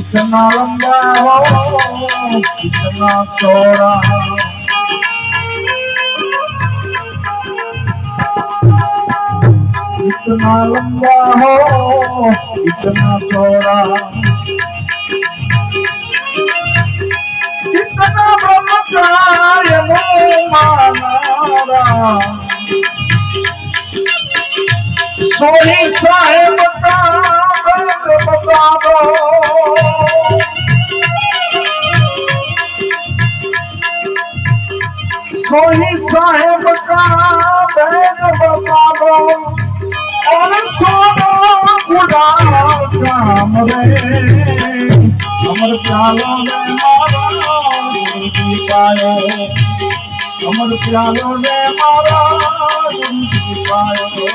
इतना लंबा हो इतना चौड़ा, इतना लंबा हो इतना चौड़ा, इतना ब्रह्मचार्य मानारा, सोही साहेब का दर्द बता दो, सोही साहेब का दर्द बता दो, और सोनो गुलाम काम रे, अमर प्यालों में मारा गुरु पायो, अमर प्यालों में मारा गुरु पायो।